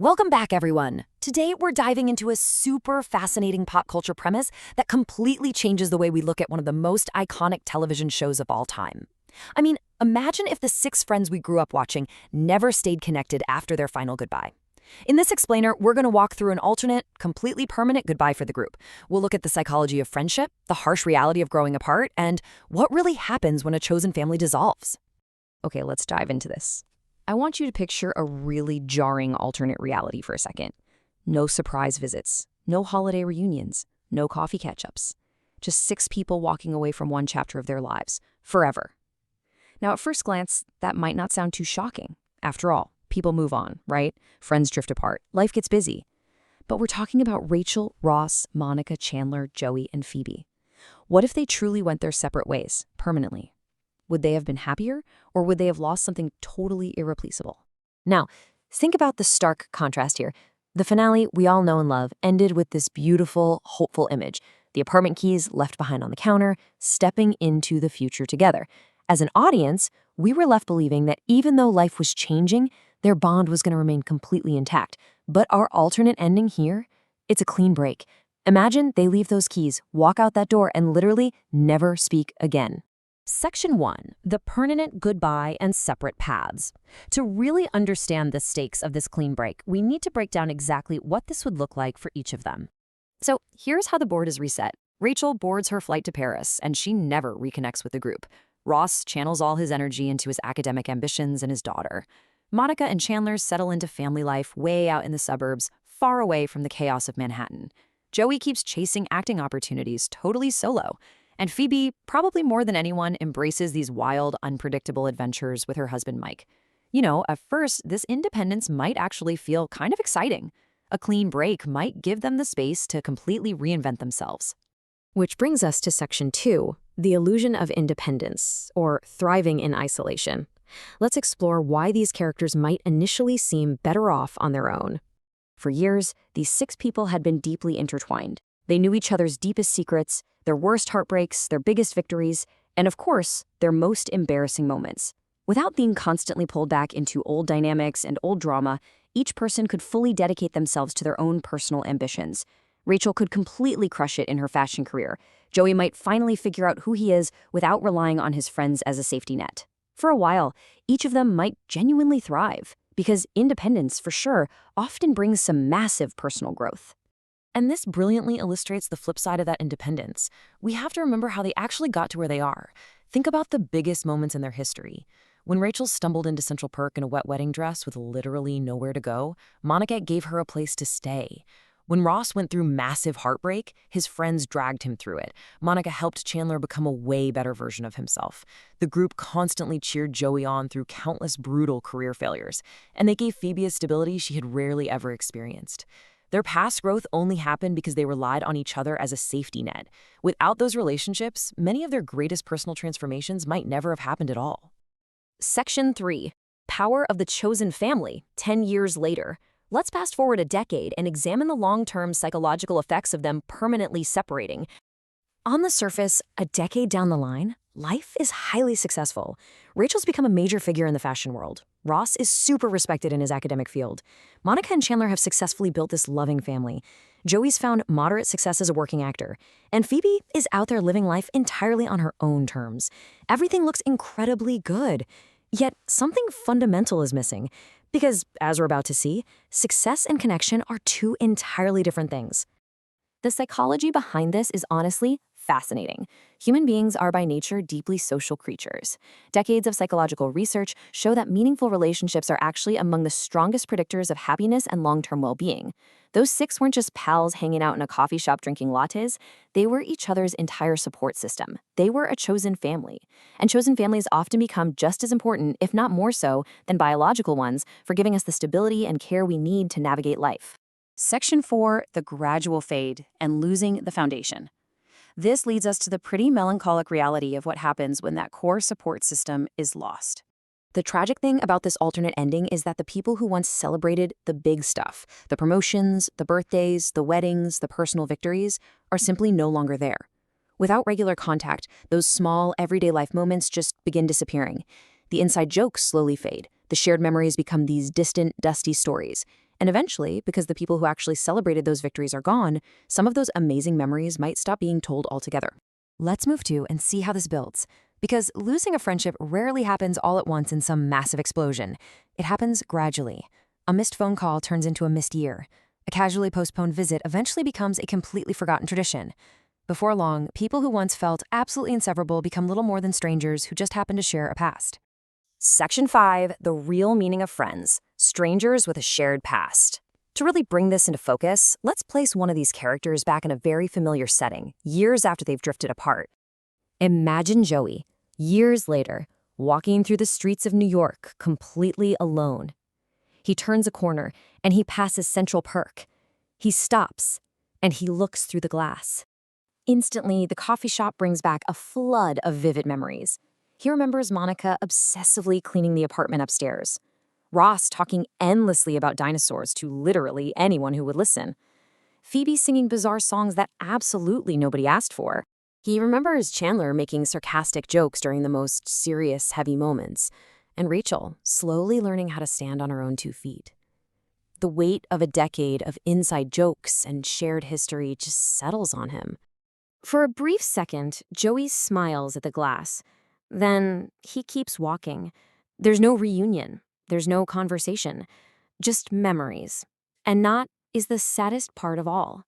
Welcome back, everyone. Today, we're diving into a super fascinating pop culture premise that completely changes the way we look at one of the most iconic television shows of all time. I mean, imagine if the six friends we grew up watching never stayed connected after their final goodbye. In this explainer, we're going to walk through an alternate, completely permanent goodbye for the group. We'll look at the psychology of friendship, the harsh reality of growing apart, and what really happens when a chosen family dissolves. Okay, let's dive into this. I want you to picture a really jarring alternate reality for a second. No surprise visits, no holiday reunions, no coffee catch-ups. Just six people walking away from one chapter of their lives, forever. Now, at first glance, that might not sound too shocking. After all, people move on, right? Friends drift apart. Life gets busy. But we're talking about Rachel, Ross, Monica, Chandler, Joey, and Phoebe. What if they truly went their separate ways, permanently? Would they have been happier, or would they have lost something totally irreplaceable? Now, think about the stark contrast here. The finale we all know and love ended with this beautiful, hopeful image. The apartment keys left behind on the counter, stepping into the future together. As an audience, we were left believing that even though life was changing, their bond was going to remain completely intact. But our alternate ending here, it's a clean break. Imagine they leave those keys, walk out that door, and literally never speak again. Section 1. The permanent goodbye and separate paths. To really understand the stakes of this clean break, we need to break down exactly what this would look like for each of them. So here's how the board is reset. Rachel boards her flight to Paris, and she never reconnects with the group. Ross channels all his energy into his academic ambitions and his daughter. Monica and Chandler settle into family life way out in the suburbs, far away from the chaos of Manhattan. Joey keeps chasing acting opportunities totally solo. And Phoebe, probably more than anyone, embraces these wild, unpredictable adventures with her husband Mike. You know, at first, this independence might actually feel kind of exciting. A clean break might give them the space to completely reinvent themselves. Which brings us to Section 2, the illusion of independence, or thriving in isolation. Let's explore why these characters might initially seem better off on their own. For years, these six people had been deeply intertwined. They knew each other's deepest secrets, their worst heartbreaks, their biggest victories, and of course, their most embarrassing moments. Without being constantly pulled back into old dynamics and old drama, each person could fully dedicate themselves to their own personal ambitions. Rachel could completely crush it in her fashion career. Joey might finally figure out who he is without relying on his friends as a safety net. For a while, each of them might genuinely thrive, because independence, for sure, often brings some massive personal growth. And this brilliantly illustrates the flip side of that independence. We have to remember how they actually got to where they are. Think about the biggest moments in their history. When Rachel stumbled into Central Perk in a wet wedding dress with literally nowhere to go, Monica gave her a place to stay. When Ross went through massive heartbreak, his friends dragged him through it. Monica helped Chandler become a way better version of himself. The group constantly cheered Joey on through countless brutal career failures, and they gave Phoebe a stability she had rarely ever experienced. Their past growth only happened because they relied on each other as a safety net. Without those relationships, many of their greatest personal transformations might never have happened at all. Section 3. Power of the chosen family, 10 years later. Let's fast forward a decade and examine the long-term psychological effects of them permanently separating. On the surface, a decade down the line, life is highly successful. Rachel's become a major figure in the fashion world. Ross is super respected in his academic field. Monica and Chandler have successfully built this loving family. Joey's found moderate success as a working actor. And Phoebe is out there living life entirely on her own terms. Everything looks incredibly good. Yet something fundamental is missing. Because, as we're about to see, success and connection are two entirely different things. The psychology behind this is honestly fascinating. Human beings are by nature deeply social creatures. Decades of psychological research show that meaningful relationships are actually among the strongest predictors of happiness and long-term well-being. Those six weren't just pals hanging out in a coffee shop drinking lattes. They were each other's entire support system. They were a chosen family. And chosen families often become just as important, if not more so, than biological ones for giving us the stability and care we need to navigate life. Section 4, the gradual fade and losing the foundation. This leads us to the pretty melancholic reality of what happens when that core support system is lost. The tragic thing about this alternate ending is that the people who once celebrated the big stuff, the promotions, the birthdays, the weddings, the personal victories, are simply no longer there. Without regular contact, those small, everyday life moments just begin disappearing. The inside jokes slowly fade. The shared memories become these distant, dusty stories. And eventually, because the people who actually celebrated those victories are gone, some of those amazing memories might stop being told altogether. Let's move to and see how this builds. Because losing a friendship rarely happens all at once in some massive explosion. It happens gradually. A missed phone call turns into a missed year. A casually postponed visit eventually becomes a completely forgotten tradition. Before long, people who once felt absolutely inseparable become little more than strangers who just happen to share a past. Section 5, the real meaning of friends, strangers with a shared past. To really bring this into focus, let's place one of these characters back in a very familiar setting, years after they've drifted apart. Imagine Joey, years later, walking through the streets of New York, completely alone. He turns a corner, and he passes Central Perk. He stops, and he looks through the glass. Instantly, the coffee shop brings back a flood of vivid memories. He remembers Monica obsessively cleaning the apartment upstairs, Ross talking endlessly about dinosaurs to literally anyone who would listen, Phoebe singing bizarre songs that absolutely nobody asked for. He remembers Chandler making sarcastic jokes during the most serious, heavy moments, and Rachel slowly learning how to stand on her own 2 feet. The weight of a decade of inside jokes and shared history just settles on him. For a brief second, Joey smiles at the glass. Then he keeps walking. There's no reunion. There's no conversation. Just memories. And that is the saddest part of all.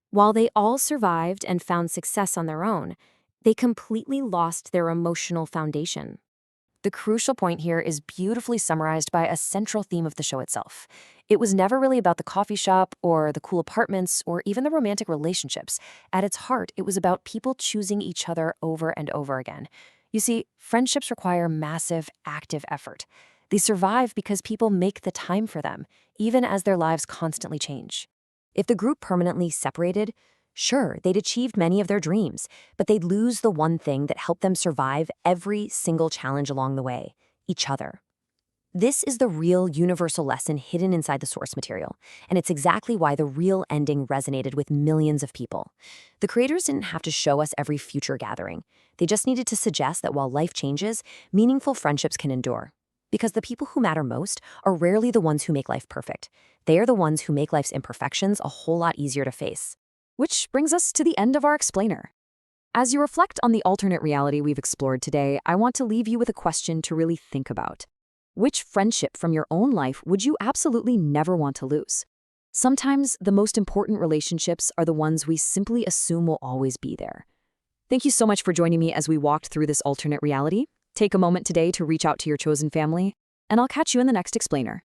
While they all survived and found success on their own, they completely lost their emotional foundation. The crucial point here is beautifully summarized by a central theme of the show itself. It was never really about the coffee shop or the cool apartments or even the romantic relationships. At its heart, it was about people choosing each other over and over again. You see, friendships require massive, active effort. They survive because people make the time for them, even as their lives constantly change. If the group permanently separated, sure, they'd achieved many of their dreams, but they'd lose the one thing that helped them survive every single challenge along the way: each other. This is the real universal lesson hidden inside the source material, and it's exactly why the real ending resonated with millions of people. The creators didn't have to show us every future gathering. They just needed to suggest that while life changes, meaningful friendships can endure. Because the people who matter most are rarely the ones who make life perfect. They are the ones who make life's imperfections a whole lot easier to face. Which brings us to the end of our explainer. As you reflect on the alternate reality we've explored today, I want to leave you with a question to really think about. Which friendship from your own life would you absolutely never want to lose? Sometimes the most important relationships are the ones we simply assume will always be there. Thank you so much for joining me as we walked through this alternate reality. Take a moment today to reach out to your chosen family, and I'll catch you in the next explainer.